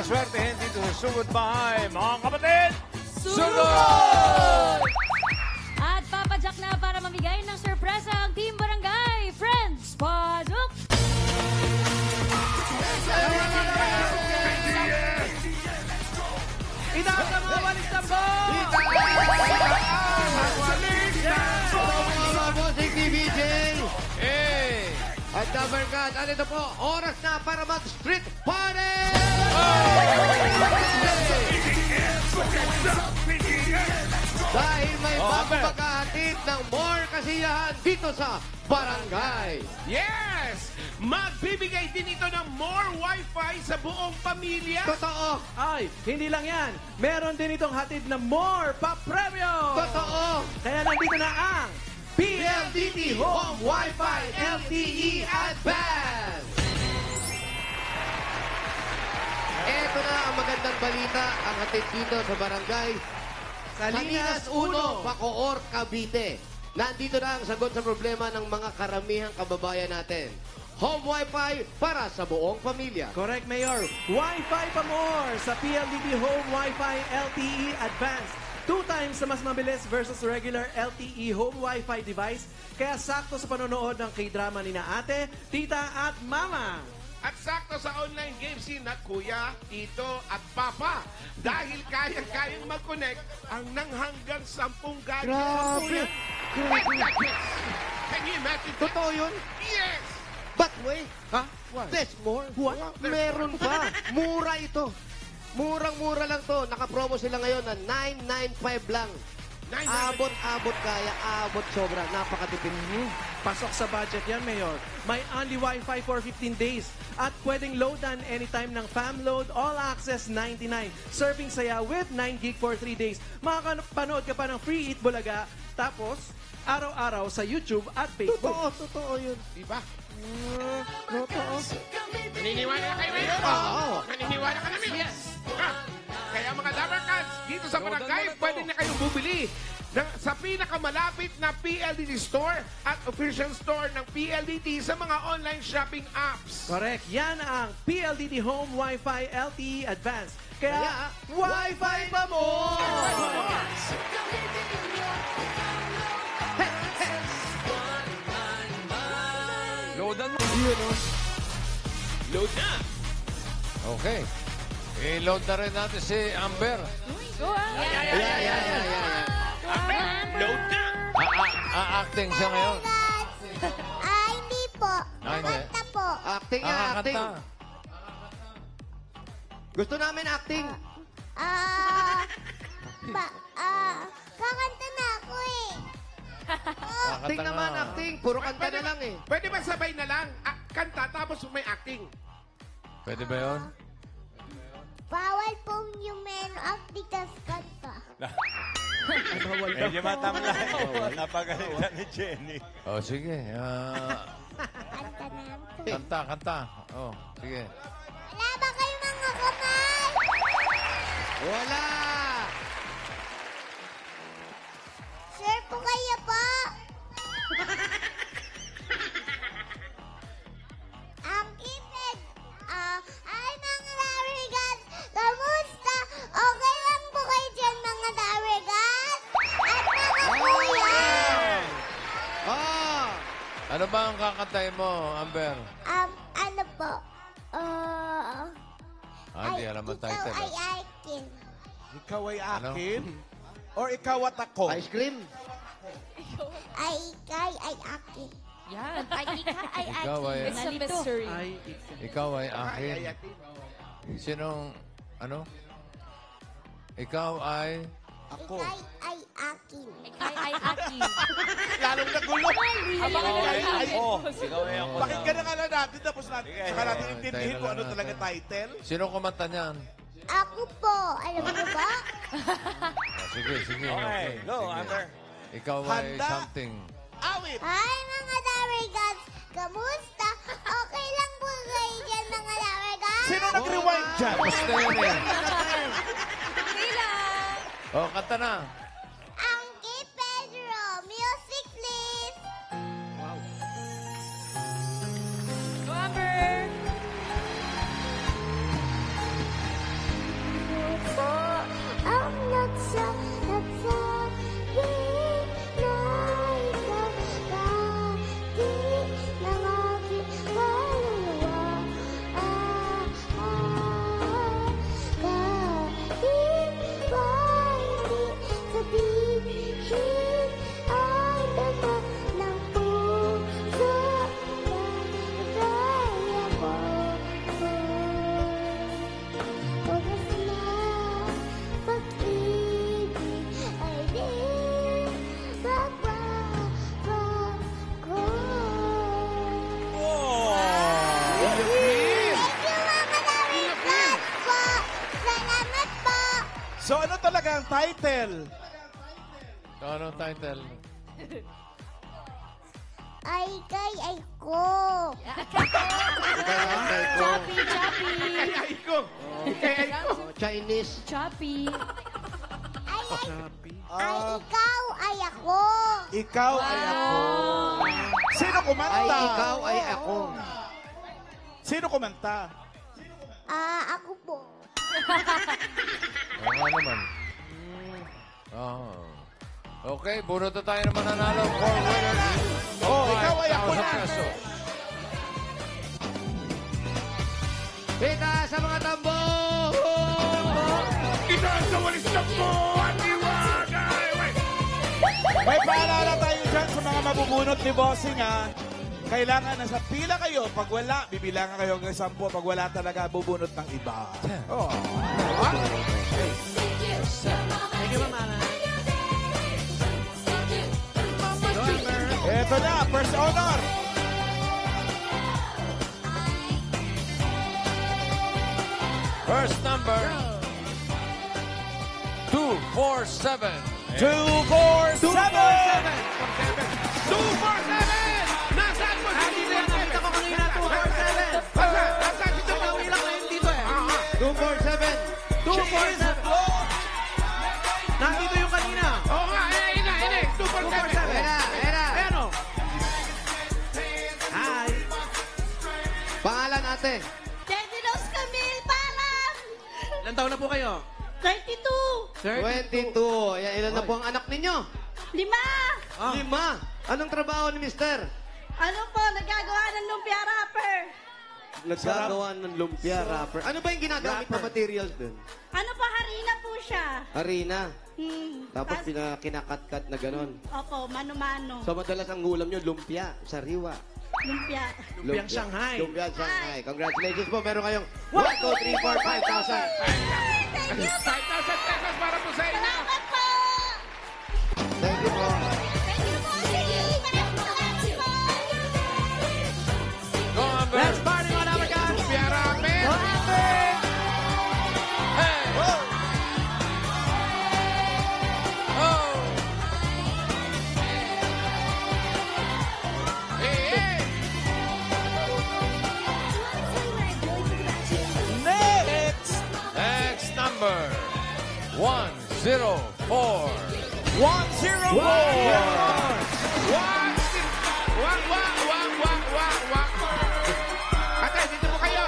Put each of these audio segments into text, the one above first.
swertehin dito sa Sugod Bahay. Mga kapatid, Sugod! At papadyak na para mamigay ng sorpresa ang Team Barangay Friends Pasok! Itaas ang mga balik sa ball! At Dabarkat, ano ito po? Oras na para mag-street party! Dahil may bago magkahatid ng more kasiyahan dito sa Barangay. Yes! Magbibigay din ito ng more Wi-Fi sa buong pamilya. Totoo! Ay, hindi lang yan. Meron din itong hatid na more pa-premyo! Totoo! Kaya nandito na ang PLDT Home Wi-Fi LTE Advance! Ito na ang magandang balita, ang hatid dito sa Barangay Salinas 1. Bacoor, Cavite. Nandito na ang sagot sa problema ng mga karamihang kababayan natin. Home Wi-Fi para sa buong pamilya. Correct, Mayor. Wi-Fi pa more sa PLDT Home Wi-Fi LTE Advance. 2 times sa mas mabilis versus regular LTE Home Wi-Fi device. Kaya sakto sa panonood ng K-drama ni na ate, tita at mama. At sakto sa online games si na kuya, tito at papa. Dahil kayang-kayang mag-connect ang nang hanggang 10 gadgets. Grabe! Can you imagine that? Totoo yun? Yes! But wait, Ha? there's more. What? Meron pa. Mura ito. Murang-mura lang to. Nakapromo sila ngayon na 995 lang. Abot kaya, abot sobra. Napakatipid. Pasok sa budget yan, Mayor. May only Wi-Fi for 15 days. At pwedeng loadan anytime ng FamLoad, All Access 99. Serving saya with 9 gig for 3 days. Makakapanood ka pa ng Free Eat Bulaga. Tapos, araw-araw sa YouTube at Facebook. Totoo yun. Diba? Totoo. Naniniwala na kayo ngayon? Oo. Naniniwala ka namin? Yes! Kaya mga Dabarkans, dito sa barangay, pwede na kayong bumili sa pinakamalapit na PLDT store at official store ng PLDT sa mga online shopping apps. Correct. Yan ang PLDT Home Wi-Fi LTE Advance. Kaya, Wi-Fi pa mo! loadan mo. Load na! Okay. I-load na rin natin si Amber. Go on! Load na! Acting siya ngayon. Hindi po. Hindi. Kanta po. Acting nga, acting. Kakanta. Gusto namin acting. Kakanta na ako eh. Acting Kakanta naman, nga. acting. Puro kanta na lang eh. Pwede ba sabay na lang? Kanta tapos may acting. Pwede ba yun? Bawal pong yung menu acting tas kanta. Medyo matamlay. Napagalitan ni Jenny. Oh, sige. Kanta na. Kanta. Oh, sige. Wala ba kayo mga kamay? Wala! Sure po kayo po. Ang kipid. Ay mga Darigas. Kamusta? Okay lang po kayo dyan mga Darigas? At mga kuya. Oh! Ano ba ang kakantay mo, Amber? Ano po? Hindi alam ang title. Ikaw ay akin. Ikaw ay Ano? akin? Or ikaw at ako? Ice cream. Ay ikay ay akin. Yan. Ay, ika, ay, Ikaw ay, It's a mystery. Ay, ikaw ay akin. Sinong, ano? Ikaw ay, Ako. Ikay ay akin. Ay, ay, aki. Lalong nagulo. Abangan na lang namin. Oh, ikaw ay ako. pakinggan na nga na natin tapos natin. Saka natin Oo, intindihin tayo kung na ano lang talaga natin. title. Sino kumanta niyan? Ako po. Alam mo ba? Sige. Okay, go, sige. Amber. Ikaw ay Handa. something. Awit! Hi mga Darigas. Kamusta? Okay lang po kayo dyan mga Darigas? Sino nag-rewind dyan? Basta yun eh. Okay lang. Oh, kanta na. Ang kay Pedro. Music please. Go, Amber. So ano talaga ang title? So, anong title? Ay, ay ko. Choppy, choppy. Ay, ko. Ay, ko. Chinese. Choppy. Ay, Ah, ikaw, ay ako. ikaw ay ako. Sino Ay, kumanta? ikaw, ay ako. Sino kumanta? Ako po. Oo nga naman. Okay, bunot na tayo ng mananalo for winners. Oh, ikaw ay ako 5,000 na. pesos. Pita sa mga tambo! Ito walis na po at iwanay. May paalala tayo dyan sa mga mabubunot ni Bossing, ha? Kailangan nasa pila kayo. Pag wala, bibilangan kayo hanggang 10. Pag wala talaga, bubunot ng iba. Oh. Thank you, Mama. Eto na, first honor. First number, 247. 247! 247! Nasaan mo? Dito yung nakita ko kanina, 247. Nasaan si Tumang? Nauwi lang ngayon dito eh. 247. 247. Nandito yung kanina. Oo nga, ina. 247. Era. Ayan o. Hi. Pangalan ate. Teddy Rose Camille, parang. Ilan taon na po kayo? 32. 22. Ilan na po ang anak ninyo? 5. 5. Anong trabaho ni mister? Ano po, nagagawa ng lumpia wrapper. Nagsagawa ng lumpia wrapper. Ano ba yung ginagamit na materials dun? Ano po, harina po siya. Harina. Tapos Tas- kinakakat-kat na ganon. Opo, mano-mano. So madalas ang ulam nyo, lumpia, sariwa. Lumpia. Lumpiang Shanghai. Lumpia Shanghai. Congratulations po. Meron kayong 1, 2, 3, 4, 5,000. Thank you. 5,000 pesos para po sa inyo. Salamat po. Thank you po. Thank you po. Sige, maraming salamat po. Go, Amber. Let's party, mga Labagan. Piarame. Hey! Oh! Eh. Next! Next number, 104. 104! Wak. Ate, dito po kayo.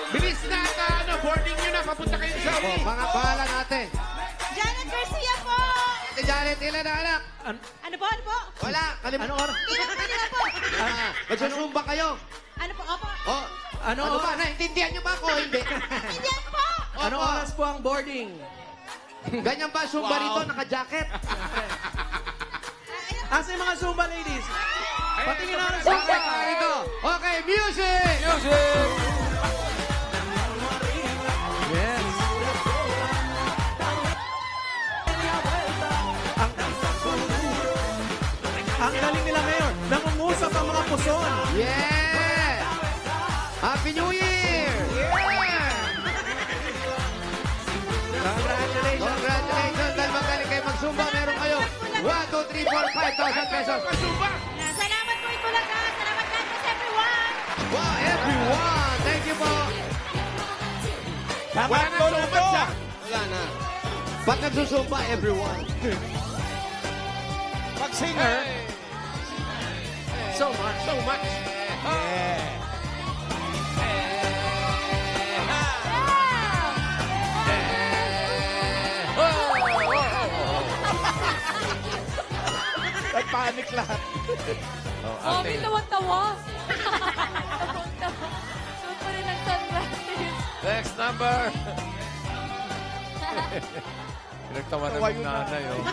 Bilis na at boarding nyo na. Papunta kayo sa Oh, pangalan ate. Janet Garcia po. Ate Janet, ilan na anak? Ano po, ano po? Wala. Anong oras? Pili na po. Nagsusumba kayo. Ano po, opo. Oh, Ano ano ba? oras? Naintindihan nyo ba ako? Hindi. Hindi po. Anong oras po ang boarding? Ganyan ba Zumba rito? Naka-jacket? Asa yung mga Zumba ladies? Patingin na ng Zumba Zumba. ka rito. Okay, music! Music! Yes. Ang galing nila ngayon. Nangungusap ang mga puson. Yeah! Happy New Year! Congratulations. Congratulations! Dahil magaling kayo mag-Zumba, meron kayo 1, 2, 3, 4, 5,000 pesos. Pasumba. Salamat po ito lang. Salamat God bless everyone. Wow, everyone! Thank you po! Wala Dapat na ko so na much, to! ha? Wala na. Pag nagsusumba, everyone. Pag singer, So much. So much. yeah. Nagpanik lahat. Oh, may tawa-tawa. Tawa-tawa. Suot pa rin ang sunglasses. Next number. Pinagtawa na Tawa ng yun nanay, oh.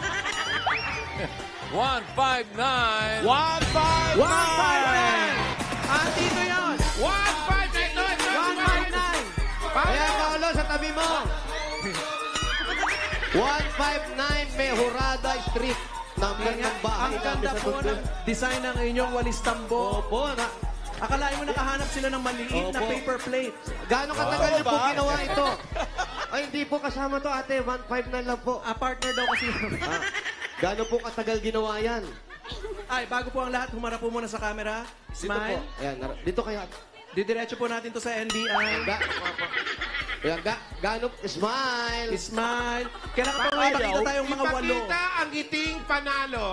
159. 159! 159. Andito yun. 159. 159. Kaya Paolo, sa tabi mo. 159 Mejorada Street. Number ng bahay Ang namin ganda sa po Tondo. ng design ng inyong walis tambo. Opo, Akalain mo nakahanap sila ng maliit na Opo. paper plate. Gaano katagal niyo po ba? ginawa ito? Ay, Ay, hindi po kasama to, ate. 1.5 na lang po. Partner daw kasi. Gano'n po katagal ginawa yan? Ay, bago po ang lahat, humarap po muna sa camera. Dito po. Smile. Ayan, dito kaya. Didiretso po natin to sa NBI. Ayan, gano'n, smile. Smile. Kailangan po may makita tayong mga walo. Ipakita ang ngiting panalo.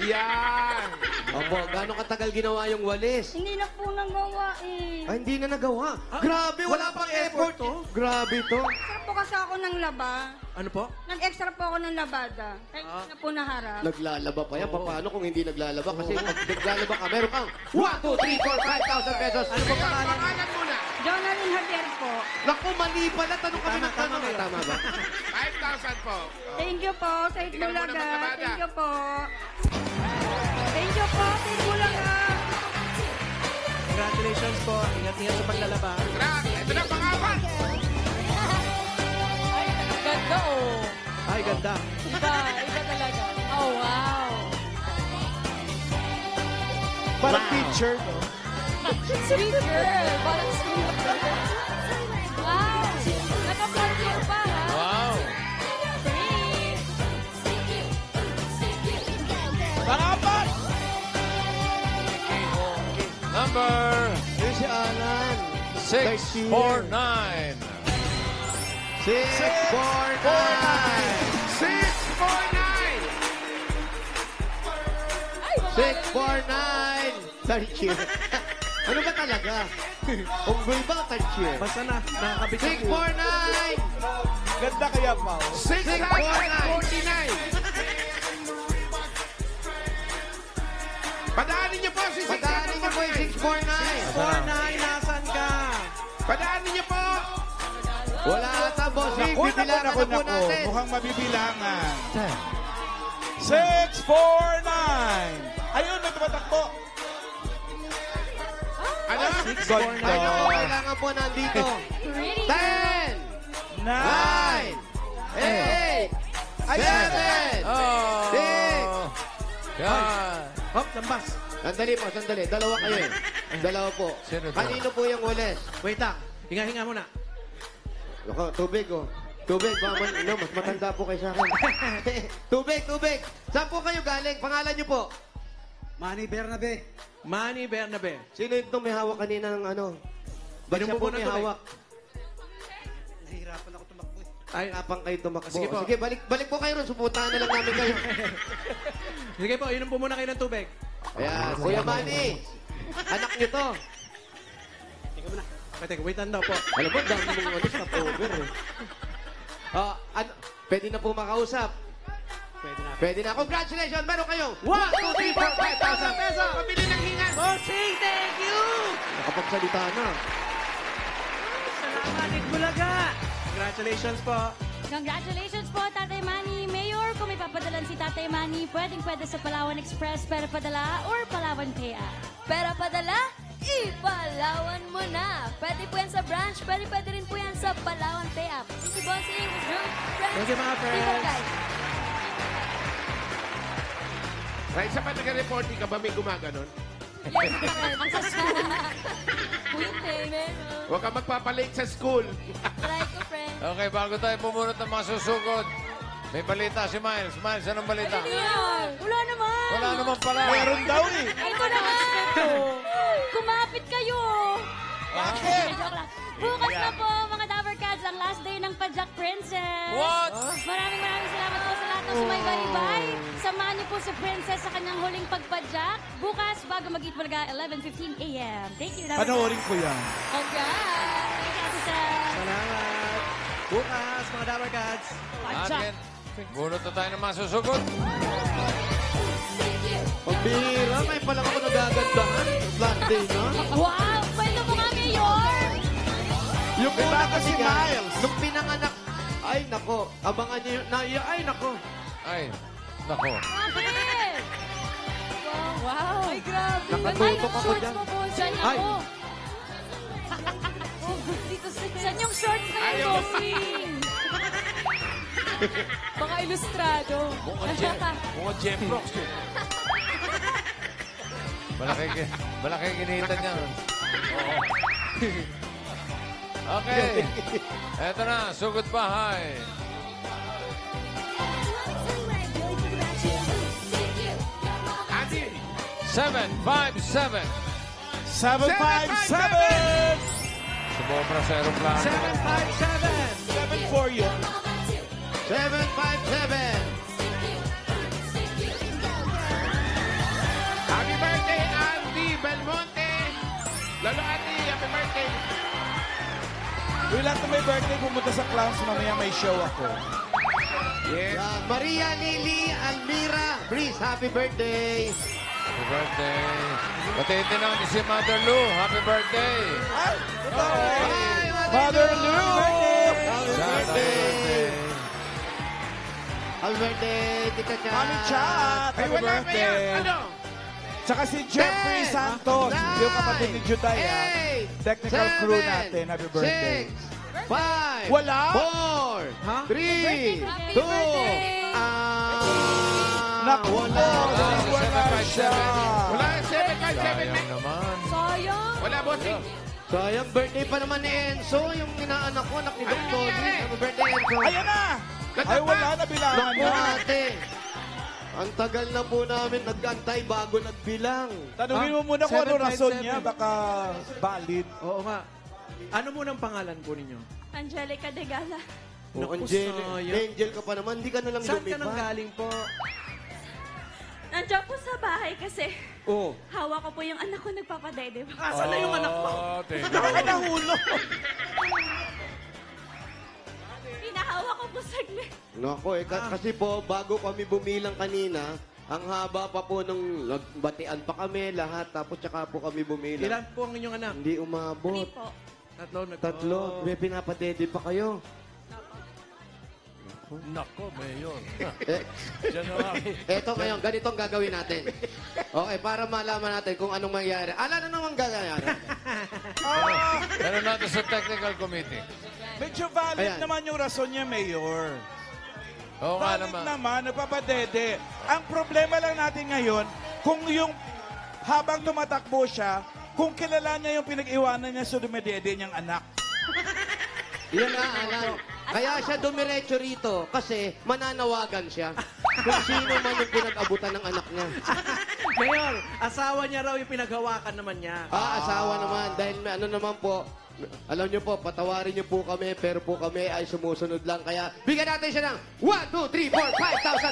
Yan. Opo, gano'n katagal ginawa yung walis? Hindi na po nagawa eh. Ay, hindi na nagawa. Grabe, wala pang effort to. Grabe to. Extra po kasi ako ng laba. Ano po? Nag-extra po ako ng labada. Kaya hindi na po naharap. Naglalaba pa yan. Paano kung hindi naglalaba? Kasi pag naglalaba ka, meron kang 1, 2, 3, 4, 5,000 pesos. Ano po pangalan? Pangalan muna. Jonalyn Javier po. Naku, mali pala. Tanong kami ng tanong. Mayor. Tama ba? 5,000 po. Thank you po sa Hindi ka naman Itbulaga. naglabada. Thank you po. Thank you po sa Itbulaga. Congratulations po. Ingat-ingat sa paglalaba. Grabe. Ito na pangalan. Ay, ganda oh. Ay, ganda. Iba talaga. Oh, wow. Parang picture, no? Sweet girl. Parang sweet girl. Wow. Naka-partner pa, ha? Wow. Pangapat! Number Yun si Alan. 649. 649. 649. Third cheer. Ano ba talaga? Unggoy ba o third cheer? Basta na, nakakabit sa pool. 649. Ganda kaya, Pao. 649. Padaanin niyo po si 649. Padaanin niyo po yung 649. 49, nasan ka? Padaanin niyo po. Wala ata, boss. Naku, Bibilangan na po natin. Mukhang mabibilangan. 649. Ayun, may tumatakbo. Ano? 649. Ay, naku, kailangan po nandito. Pretty 10, 9. 9, 8, 7, Oh. 6. Yan. Hop, lambas. Sandali po, sandali. Dalawa kayo eh. Dalawa po. Sino to? Kanino po yung walis? Wait lang. Hinga-hinga muna. Ako, tubig oh. Tubig, mas matanda po kayo sa akin. Tubig, tubig. Saan po kayo galing? Pangalan niyo po? Manny Bernabe. Manny Bernabe. Sino itong may hawak kanina ng ano? Ba't siya Binubuo po na may tubig. hawak? Nahihirapan ako tumakbo eh. Ay, Apang kayo tumakbo. Sige po. Sige, balik po kayo ron. Supuntahan na lang namin kayo. sige po, inom po muna kayo ng tubig. Ayan, Kuya Manny. Anak niyo to. Teka, wait lang daw po. Alam mo, dami mong ano, stopover eh. Pwede na po makausap. Pwede na. Congratulations! Meron kayong 1, 2, 3, 4, 5,000 pesos! Pabili ng hingan. Bossing, thank you! Nakapagsalita na. Salamat, Itbulaga! Congratulations po. Congratulations po, Tatay Manny. Mayor, kung may papadalan si Tatay Manny, pwede sa Palawan Express, Pera Padala, or Palawan Pay App. Pera padala? Ipalawan mo na! Pwede po yan sa branch, pwede rin po yan sa Palawan Pay App. Thank you, Bossing. Friends. Thank you, mga friends. Team Barangay. Right, sa panaga-reporting ka ba may gumaganon? Yes, friends. Pwede, meron. Huwag ka magpapalate sa school. Try ko, friends. Okay, bago tayo pumunot ng mga susugod, may balita si Miles. Miles, anong balita? Wala naman. Wala naman pala. Meron daw eh. Ay, ito na nga. Kumapit kayo. Bakit? Joke lang. Bukas na po, mga Dabber Cats, ang last day ng Pajak Princess. What? Maraming salamat po sa lahat ng sumaybay-bay. Samahan niyo po si Princess sa kanyang huling pagpadyak. Bukas, bago mag-Itbulaga, 11:15 a.m. Thank you, Dabber Cats. Panoorin ko yan. Congrats! Thank you, Ate Seth. Salamat. Bukas, mga Dabber Cats. Atin. Bunot na tayo ng mga susugod. Pambira, may palang ako nagagandahan. Last day na. Wow! Kwento mo nga, Mayor! Yung May una bago si kasi Miles. nung pinanganak, ay nako, abangan niyo yun. Ay nako. Ay, nako. Bakit? Wow! Ay, grabe! Nakatutok ako dyan. mo po. Saan Ay. ako? Dito saan yung shorts na yun, Ayaw. bossing? Mga ilustrado. Mga Jem-Rox yun. Malaki kinita niya. Oo. Okay. Eto na, sugod bahay. Andy, 757. 757! Sumobra sa aeroplano. 757. 7 for you. 757. happy birthday, Andy Belmonte. Lolo Andy, happy birthday. Uy, lahat na may birthday, pumunta sa clowns, mamaya may show ako. Yes. Yan. Maria Lily Almira, please, happy birthday. Happy birthday. Batiin din natin si Mother Lou. Happy birthday. Ay! Hi, Mother Lou! Happy Sana birthday. Happy birthday, Tita Chat. Mami Chat! Ay, Happy wala ba yan? birthday! Ano? Tsaka si Jeffrey 10, Santos, yung kapatid ni Juday, ah. 8, Technical crew natin. Happy birthday. 6, 5, Wala? 4, 3, 2, Naku, wala. wala siya. Wala, 757. Sayang naman. Sayang. Wala, bossing. Sayang, birthday pa naman ni Enzo, yung inaanak ko, anak ni Doc Tony. Happy birthday, Enzo. Ayan na! Ay, wala na bilangan Naku, na. ate. Ang tagal na po namin nag-antay bago nagbilang. Tanungin mo muna kung ano rason niya, baka valid. Oo nga. Ano munang pangalan po ninyo? Angelica de Gala. Oh, Naku, Angel, sayang. Angel ka pa naman, hindi ka na lang Saan ka lumipat. nang galing po? Nandiyan po sa bahay kasi Oh. hawak ko po yung anak ko nagpapadede. Asan na yung anak mo? Bakit nahulog? Pinahawak ko po saglit. Nako, kasi po, bago kami bumilang kanina, ang haba pa po nung nagbatian pa kami lahat, tapos tsaka po kami bumilang. Ilan po ang inyong anak? Hindi umabot. Hindi po. Tatlo. May pinapadede pa kayo. Nako, Mayor. Eh, eto ngayon, ganito ang gagawin natin. Okay, para malaman natin kung anong mangyayari. Ala na naman gagawin. Meron natin sa technical committee. Medyo valid Ayan. naman yung rason niya, Mayor. Oo nga Valid naman. naman, nagpapadede. Ang problema lang natin ngayon, kung yung habang tumatakbo siya, kung kilala niya yung pinag-iwanan niya sa dumedede niyang anak. Yan nga, Alan. Kaya siya dumiretso rito kasi mananawagan siya kung sino man yung pinag-abutan ng anak niya. Mayor, asawa niya raw yung pinaghawakan naman niya. Asawa naman. Dahil may ano naman po, alam niyo po, patawarin niyo po kami, pero po kami ay sumusunod lang. Kaya bigyan natin siya ng 1, 2, 3, 4,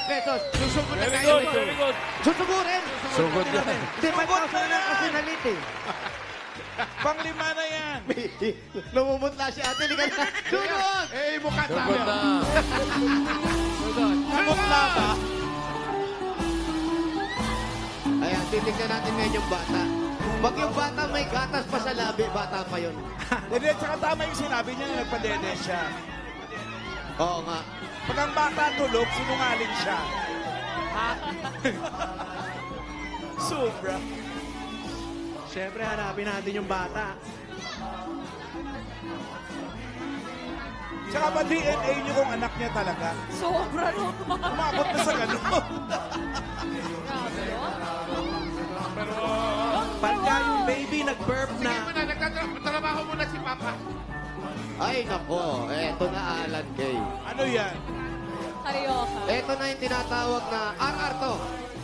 5,000 pesos. Susugod na Very tayo. good, very good. Susugurin. Sugod na. Hindi, 5,000 na kasi nalit eh. Panglima na yan. Namumutla si ate. Ligan na. Sunod! Eh, mukha sa Sugod na. Namutla ba? Ayan, titignan natin ngayon yung bata. Pag yung bata may gatas pa sa labi, bata pa yun. Hindi, tsaka tama yung sinabi niya na nagpadede siya. Oo nga. Pag ang bata tulog, sinungaling siya. Sobra. Siyempre, hanapin natin yung bata. Tsaka ba DNA niyo kung anak niya talaga? Sobra naman. Umabot na sa gano'n. Pagka yung baby nag-burp Sige na, muna, nagtatrabaho muna si Papa. Ay, nako. Eto na, Alan Kay. Ano yan? Karyoka. Eto na yung tinatawag na RR to.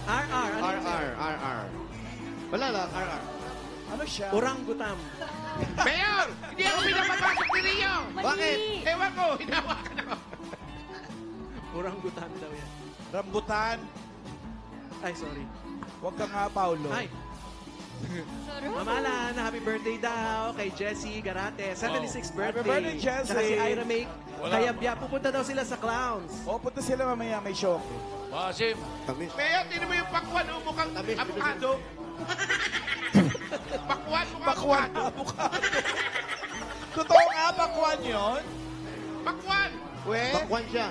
RR, ano yun? RR. Wala lang, RR. Ano siya? Orangutam. Mayor, hindi ako pinapapasok ni Rio. Bakit? Ewan ko, hinawakan ako. Orangutam daw yan. Rambutan. Ay, sorry. Huwag ka nga, Paulo. Ay, Mama Alan, happy birthday daw kay Jessie Garate. 76th birthday. Happy birthday, Jessie. Saka si Ira May. Wala. Kaya biya, pupunta daw sila sa Clowns. O, punta sila mamaya, may show. Masim. Tamis. Mayor, tinan mo yung pakwan, mukhang Tamis, avocado. Pakwan, mukhang Pakwan avocado. na, avocado. Totoo nga, pakwan yun? Pakwan. Bakwan siya.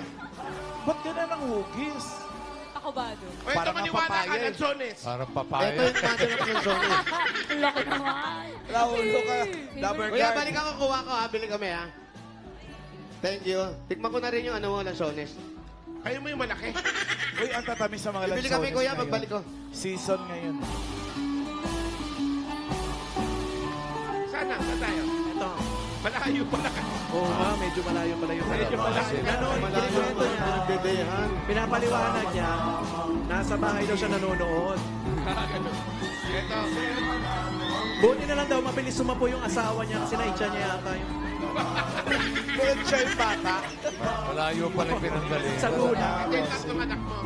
Ba't ganun ang hugis? Pakubado. O ito, Parang maniwala papaya ka, eh. Lanzones. Parang Ito papaya. yung mother of Lanzones. Ang laki naman. Raulo ka, Dabber Kuya, Guard. balik ako, kuha ko. Bili kami, ha? Thank you. Tikman ko na rin yung ano mo, Lanzones. Kayo mo yung malaki. Uy, ang tatamis sa mga lansones Bili kami, kuya. ngayon. Magbalik ko. Season ngayon. Sana, saan tayo? Ito. Malaki. Malayo pala. Oo nga, medyo malayo pala yung Medyo malayo. Ganon, Malayo kinikwento pa niya. yung dedehan. Pinapaliwanag niya, nasa bahay daw siya nanonood. Ito. Buti na lang daw, mabilis sumapo yung asawa niya kasi naitsa niya yata yung Kaya siya yung bata. Malayo pala yung pinandali. sa guna. Ito yung tatlong anak mo.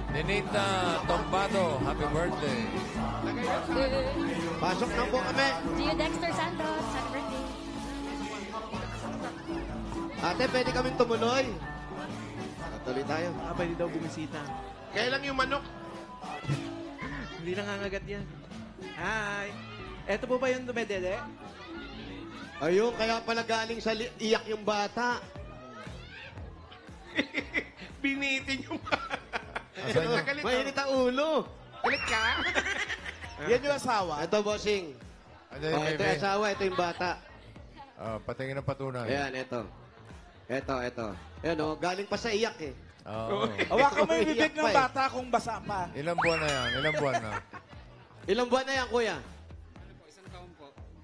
Ninita Tombado, happy birthday. Pasok na po kami. Gio Dexter Santos, happy birthday. Ate, pwede kaming tumuloy. Tuloy tayo. Pwede daw bumisita. Kailan yung manok? Hindi nangangagat yan. Hi! Eto po ba yung dumedede? Ayun, kaya pala galing sa iyak yung bata. Binitin yung Asan yun? Galit Mainit ang ulo. Galit ka? Yan yung asawa. Ito, bossing. Ano yung Ito yung baby? asawa, ito yung bata. Patingin ng patunay. Ayan, ito. Ito. Ayan, oh, galing pa sa iyak eh. Oo. Hawakan mo yung bibig Iyak ng pa eh. bata kung basa pa. Ilang buwan na yan? Ilang buwan na? Ilang buwan na yan, kuya?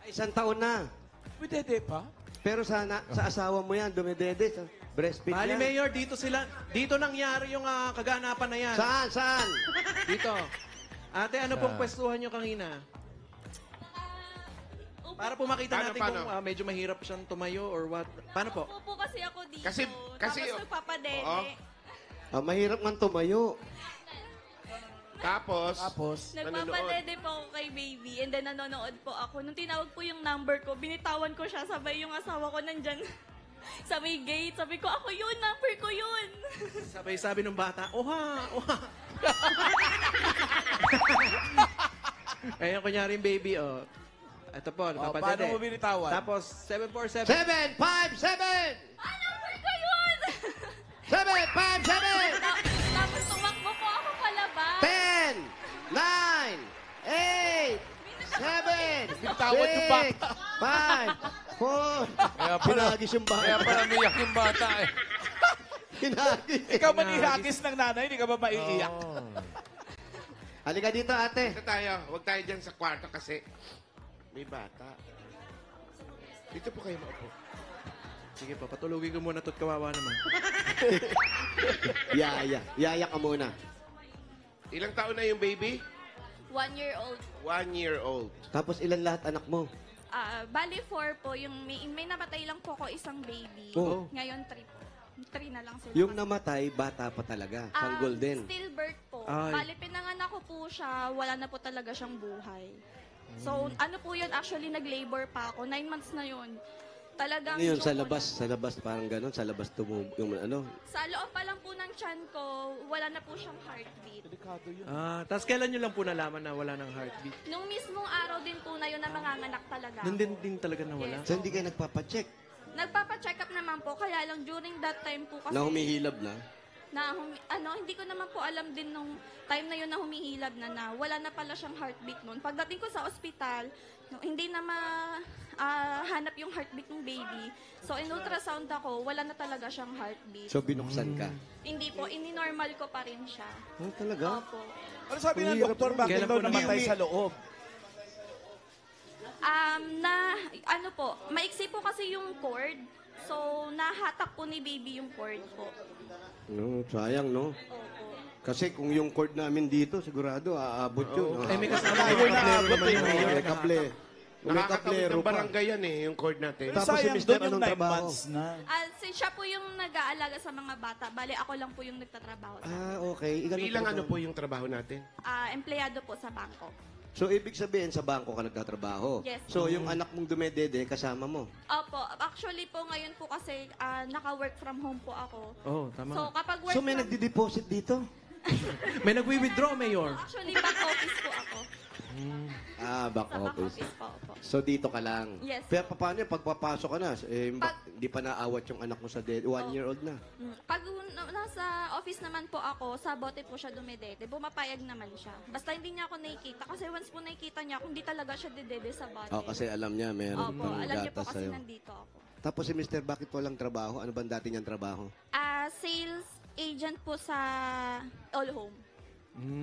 Ay, isang taon na. May dede pa? Pero sana, sa asawa mo yan, dumidede. Sa breastfeed Bali, yan. Mayor, dito nangyari yung kaganapan na yan. Saan? Dito. Ate, ano pong pwestuhan nyo kanina? Para po makita natin Paano? kung medyo mahirap siyang tumayo or what. Paano po? Upo kasi ako dito. Kasi- Tapos nagpapadede. Oo. Mahirap nga tumayo. Tapos, Nagpapadede po ako kay baby and then nanonood po ako. Nung tinawag po yung number ko, binitawan ko siya. Sabay yung asawa ko nandyan sa may gate. Sabi ko, ako yun, number ko yun. Sabay-sabi ng bata, oha. Ayan, kunyari yung baby, oh. Ito po, Paano nagpapadede. mo binitawan? Tapos, 747. 7, 5, 7! Number ko yun! 7, 5, 7! Tapos tumakbo po ako palabas. 10, 9, 8, 7, Binitawan yung bata. 5, 4. Kaya pala, Hinagis yung kaya bata. pala umiyak yung bata eh. Hinagis. Ikaw manihagis ng nanay, hindi ka ba maiiyak? Oo. Halika dito, ate. dito tayo. Huwag tayo dyan sa kwarto kasi may bata. Dito po kayo maupo. Sige po, patulugin ko muna to't kawawa naman. Yaya ka muna. Ilang taon na yung baby? 1 year old. 1 year old. Tapos ilan lahat anak mo? Bali 4 po. Yung may namatay lang po ako isang baby. Oh. Ngayon 3 po. 3 na lang sila. Yung namatay, bata pa talaga. Sanggol din. Stillbirth po. Ay. Bali, pinanganak ko po siya, wala na po talaga siyang buhay. So, ano po yun, actually, nag-labor pa ako. 9 months na yun. Talagang... Ano yun, sa joke ko labas parang gano'n, sa labas yung ano. Sa loob pa lang po ng tiyan ko, wala na po siyang heartbeat. Tapos kailan nyo lang po nalaman na wala ng heartbeat? Nung mismong araw din po na yun na manganganak talaga. Nandun din talaga nawala? So hindi kayo nagpapacheck Nagpapa-check up naman po, kaya lang during that time po kasi... na humihilab na? Hindi ko naman po alam din nung time na yun na humihilab na wala na pala siyang heartbeat noon. Pagdating ko sa ospital, hindi na hanap yung heartbeat ng baby. So, in ultrasound ako, wala na talaga siyang heartbeat. So binuksan ka? Hindi po, ini-normal ko pa rin siya. Oh, talaga? Opo. Ano sabi ng Hirap doktor, yun. bakit Kailan daw po namatay namatay? sa loob? Maiksi po kasi yung cord. So, nahatak po ni baby yung cord po. No, sayang, no? Opo. Kasi kung yung cord namin dito, sigurado, aabot yun. Eh, may kasama Ayaw yung na kaplero abot naman eh. yung mayor. May kable. May Nakakatawid kaplero ng pa. barangay yan eh, yung cord natin. Tapos si Sayang Mr. doon yung anong 9 trabaho? months na. Siya po yung nag-aalaga sa mga bata. Bale, ako lang po yung nagtatrabaho. Okay. Bilang ano po yung trabaho natin? Empleyado po sa bangko. So, ibig sabihin, sa bangko ka nagtatrabaho? Yes. So, yung anak mong dumedede, kasama mo? Opo. Actually po, ngayon po kasi naka-work from home po ako. Oh, tama. So, kapag work So, may from... nagdi-deposit dito? May nagwi-withdraw, Mayor. Actually, back office po ako. Back Sa back office. office po. Opo. So, dito ka lang? Yes. Pero paano yun, pagpapasok ka na, hindi pa naawat yung anak mo sa 1-year-old na? Pag nasa office naman po ako, sa bote po siya dumedede, bumapayag naman siya. Basta hindi niya ako nakikita. Kasi once po nakikita niya, hindi talaga siya dedede sa bote. Kasi alam niya, meron Opo, pang alam niya po gatas kasi sa'yo. nandito ako. Tapos si Mr. bakit walang trabaho? Ano ba dati niyang trabaho? Sales agent po sa All Home.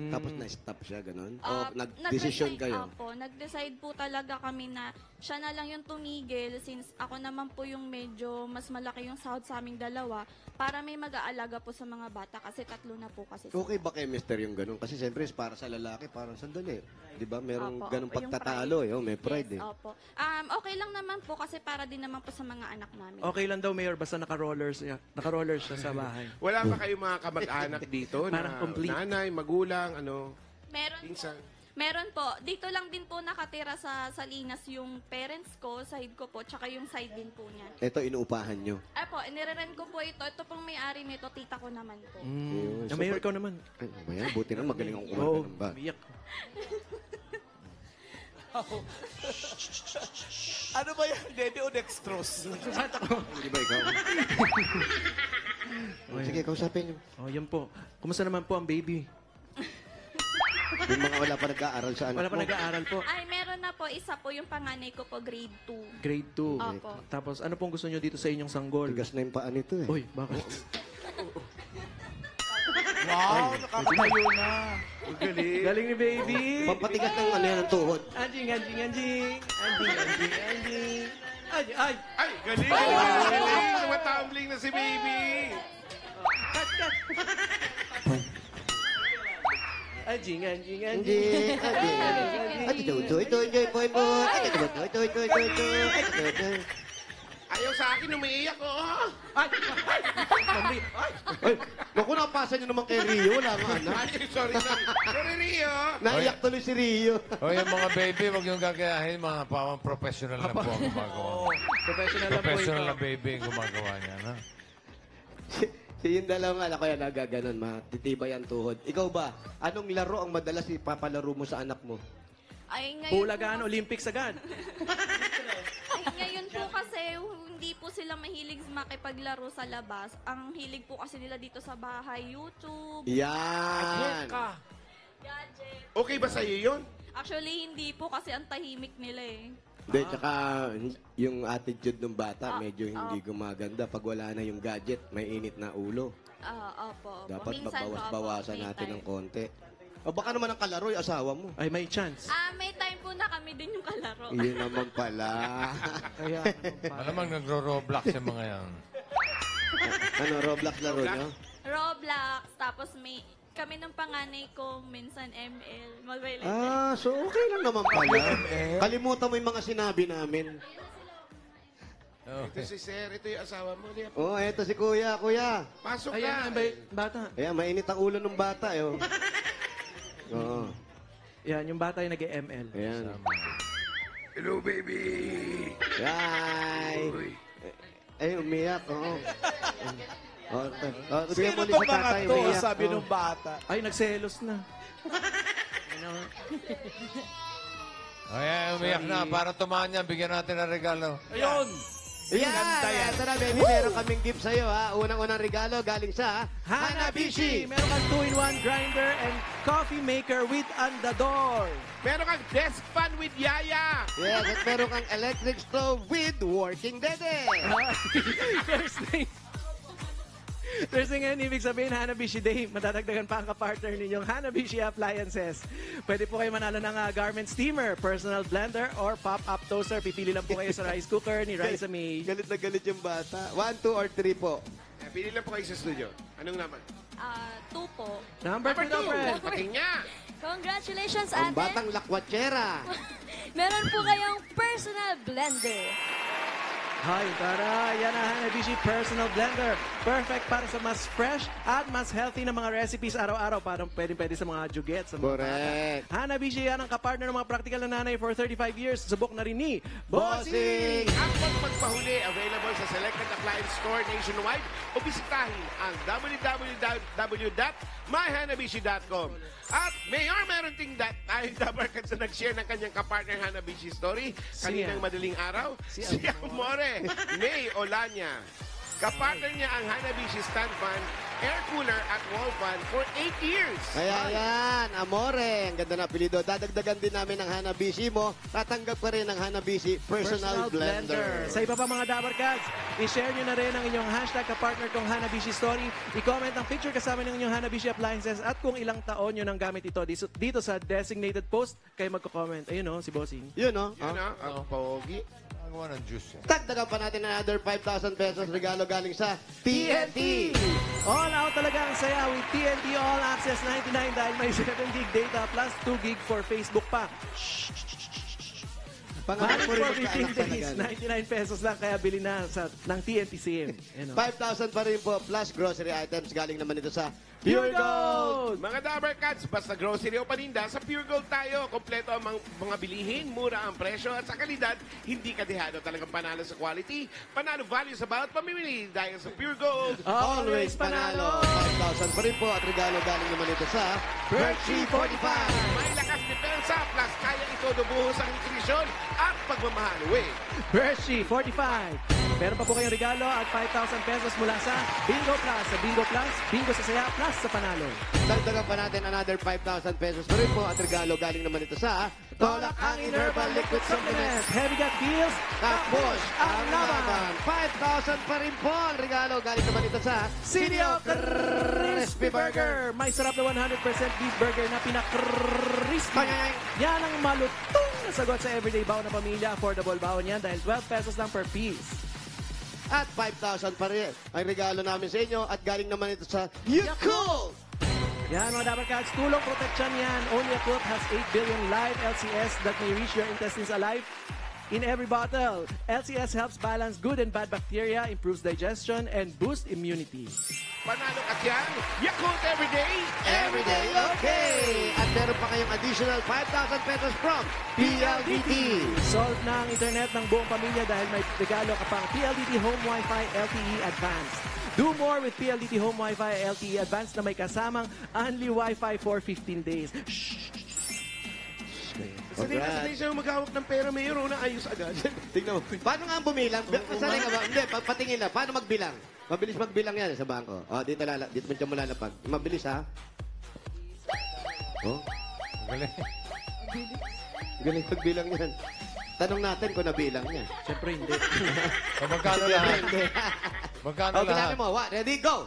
Tapos na-stop siya, ganun? O Ah, nag-decision kayo? Opo, nag-decide po talaga kami na siya na lang yung tumigil since ako naman po yung medyo mas malaki yung sahod sa aming dalawa para may mag-aalaga po sa mga bata kasi 3 na po kasi. Okay ba kay mister yung ganun? Kasi siyempre, para sa lalaki, parang sandali. Di ba? Merong Opo, ganung opo, yung pagtatalo. May pride Yes, eh. opo. Okay lang naman po kasi para din naman po sa mga anak namin. Okay lang daw, Mayor, basta naka-rollers siya sa bahay. Wala ba kayong mga kamag-anak dito na Parang complete. nanay, magulang, Meron pinsan? Meron po. Dito lang din po nakatira sa Salinas yung parents ko, side ko po, tsaka yung side din po niya. Ito, inuupahan nyo. Ay po, inireren ko po ito. Ito pong may-ari nito, tita ko naman po. Ayun. Ah, Mayor, ikaw naman. Ay, maya, buti na magaling akong Oo, kumanta ng ba? umiyak. Ano ba yan? Dede o dextrose? Hindi ba ikaw? Sige, kausapin nyo. Oh, yan po. Kumusta naman po ang baby? Yung mga wala pa nag-aaral sa anak Wala pa mo. nag-aaral po. Ay, meron na po. Isa po yung panganay ko po, grade 2. Grade 2. Opo. Tapos, ano pong gusto nyo dito sa inyong sanggol? Tigas na yung paa nito eh. Uy, bakit? Wow, nakakatayo na. Ang galing. Galing ni baby. Pampatigas ng ano yan, ng tuhod. Anjing. Anjing. Ay. Ay, galing! Galing! Tumatumbling na si baby! Cut. Anjing. Hindi. Ayaw sa akin, umiiyak ko. Ay. Mami. Ay, naku, napasa nyo naman kay Rio. Wala nga anak. Ay, sorry. Sorry, Rio. Naiyak tuloy si Rio. O yung mga baby, huwag yung gagayahin. Mga pawang professional lang po ang gumagawa. Professional lang po Professional ito. na baby ang gumagawa niya. No? Si yung dalawang anak ko yan, nagaganon, matitibay ang tuhod. Ikaw ba, anong laro ang madalas ipapalaro mo sa anak mo? Ay, ngayon Bulagan, po, Olympics agad. ay, ngayon po kasi hindi po sila mahilig makipaglaro sa labas. Ang hilig po kasi nila dito sa bahay, YouTube, Yan! gadget. Okay ba sa'yo yun? Actually, hindi po kasi ang tahimik nila eh. Hindi, tsaka yung attitude ng bata, medyo hindi gumaganda. Pag wala na yung gadget, may init na ulo. Opo. Dapat Minsan po, babawas-bawasan may natin time. ng konti. O baka naman ang kalaro, yung asawa mo. Ay, may chance. May time po na kami din yung kalaro. Yun naman pala. Kaya, Malamang nagro-roblox yung mga yan. Ano, Roblox laro nyo? Roblox, tapos kami ng panganay ko, minsan ML, Mobile Legends. So okay lang naman pala. Kalimutan mo yung mga sinabi namin. Ito si Sir, ito yung asawa mo. Liam. Oh, eto si Kuya. Kuya. Pasok Ayan, ka. bata. Ayan, mainit ang ulo ng bata. Oh. Oo. Yan, yung bata yung nag-ML. Ayan. Hello, baby. Yay! Ay, umiyak. Oo. Sino Bigyan mo ulit to sa mga tatay, to? umiyak. Sabi Oo. nung bata. Ay, nagselos na. Ay, umiyak na. Para tumaan niya, bigyan natin ng regalo. Ayun! Yan! Ito na, baby. Meron kaming gift sa'yo, ha? Unang-unang regalo galing sa Hanabishi! Meron kang 2-in-1 grinder and coffee maker with andador. Meron kang desk fan with Yaya. Yes, at meron kang electric stove with working dede. Thursday ngayon, ibig sabihin Hanabishi Day. Madadagdagan pa ang kapartner ninyong Hanabishi Appliances. Pwede po kayo manalo ng garment steamer, personal blender, or pop-up toaster. Pipili lang po kayo sa rice cooker ni Raisa May. Galit na galit yung bata. 1, 2, or 3 po. Pili lang po kayo sa studio. Anong naman? 2 po. Number 2 daw, friend. Pati niya. Congratulations, Ang ate. batang lakwatsera. Meron po kayong personal blender. Hi, tara! Yan ang Hanabishi Personal Blender. Perfect para sa mas fresh at mas healthy na mga recipes araw-araw. Parang pwede sa mga juget. Sa mga Correct. bata. Hanabishi yan ang kapartner ng mga practical na nanay for 35 years. Subok na rin ni Bossing! Ang pagpahuli available sa selected appliance store nationwide o bisitahin ang www.myhanabishi.com. At Mayor, meron ting tayong dabarkan sa nag-share ng kanyang kapartner Hanabishi story kaninang madaling araw. Si Amore May Olanya. Kapartner niya ang Hanabishi stand fan, air cooler at wall fan for 8 years. Kaya yan, Amore. Ang ganda na apelido. Dadagdagan din namin ng Hanabishi mo. Tatanggap ka rin ng Hanabishi Personal Blender. Sa iba pa mga Dabarkads, I-share nyo na rin ang inyong hashtag kapartner kong Hanabishi Story. I-comment ang picture kasama ng inyong Hanabishi appliances at kung ilang taon nyo nang gamit ito dito sa designated post, kayo magko-comment. Ayun o, si Bossing. Yun, no? Yun na, ang pogi. Magawa ng juice yan. Dagdagan pa natin another 5,000 pesos regalo galing sa TNT. All out talaga ang saya with TNT All Access 99 dahil may 7 gig data plus 2 gig for Facebook pa. Pangalan Valid mo rin for 15 magkaanak days, talaga. 99 pesos lang kaya bili na ng TNT SIM. Ayun o. 5,000 pa rin po plus grocery items galing naman ito sa Pure Gold! Mga Dabber Cats, basta grocery o paninda, sa Pure Gold tayo. Kompleto ang mga bilihin, mura ang presyo at sa kalidad, hindi kadihado. Talagang panalo sa quality, panalo value sa bawat pamimili dahil sa Pure Gold. Always panalo. 5,000 pa rin po at regalo galing naman ito sa Birchie 45. May lakas depensa, plus kaya ito dubuhos ang nutrisyon at pagmamahal. Hershey 45. Meron pa po kayong regalo at 5,000 pesos mula sa Bingo Plus. Sa Bingo Plus, Bingo sa saya, plus sa panalo. Dagdagan pa natin another 5,000 pesos pa rin po at regalo galing naman ito sa Tolak Hangin Herbal Liquid Supplement. Heavy Gut Deals, Tapos ang ang laban. laban. 5,000 pa rin po ang regalo galing naman ito sa Sinio Crispy Burger. May sarap na 100% beef burger na pinaka-crispy. Yan ang malutong na sagot sa everyday baon ng pamilya. Affordable baon yan dahil 12 pesos lang per piece. At 5,000 pa rin ang regalo namin sa inyo at galing naman ito sa Yakult! Yan mga Dabber Cats, tulong protection yan. Only Yakult has 8 billion live LCS that may reach your intestines alive in every bottle. LCS helps balance good and bad bacteria, improves digestion, and boosts immunity. Panalo ka yan, Yakult Everyday. Everyday okay! At meron pa kayong additional 5,000 pesos from PLDT. Solve na ang internet ng buong pamilya dahil may regalo ka pang PLDT Home Wi-Fi LTE Advanced. Do more with PLDT Home Wi-Fi LTE Advanced na may kasamang only Wi-Fi for 15 days. Sanay na sanay siya maghawak ng pera, Mayor. Una, ayos agad. Tingnan mo. Paano nga ang bumilang? Sanay ka ba? Hindi, patingin lang. Paano magbilang? Mabilis magbilang yan sa bangko. O, dito mo lalapag. Mabilis, ha? Oh, Magaling. galing magbilang yan. Tanong natin kung nabilang niya. Siyempre hindi. So, magkano lahat? Magkano O, lahat? bilangin mo. Ready, go!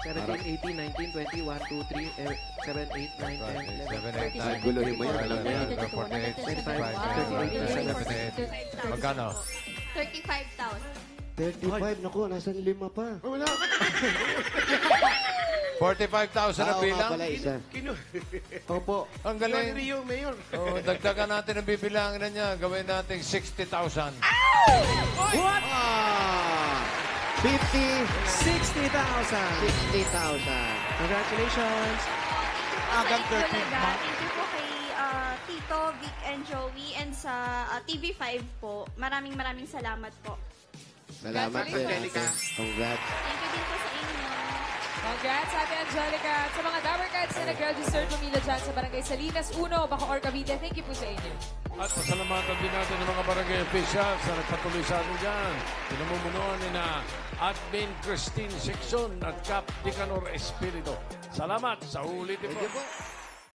17, 18, 19, 20, 1, 2, 3, 7, 8, 9, 10, 11. 7, 8, 9, Guluhin mo yan. Alam mo yan. 48, 65, 78, 79. Magkano? 35,000. 35, naku, nasan 5 pa? Wala. 45,000 na Oo nga bilang. pala, isa. Opo. Ang Galing galing. Rio, Mayor. Oh, dagdagan natin ang bibilangin na niya. Gawin natin 60,000. What? Ah! 50, 60,000. 60,000. Congratulations. Hanggang 13 Thank you months. Thank you po kay Tito, Vic, and Joey. And sa TV5 po, maraming salamat po. Salamat, sir. Angelica. Congrats. Thank you din po sa inyo. Congrats, Ate Angelica. At sa mga Dabber Cats na nag-register pumila dyan sa Barangay Salinas 1, Bacoor, Cavite, thank you po sa inyo. At pasalamatan din natin ng mga barangay officials na nagpatuloy sa atin dyan. Pinamumunuan ni na Admin Christine Sexon at Cap Dicanor Espiritu. Salamat sa ulit po. Thank you po.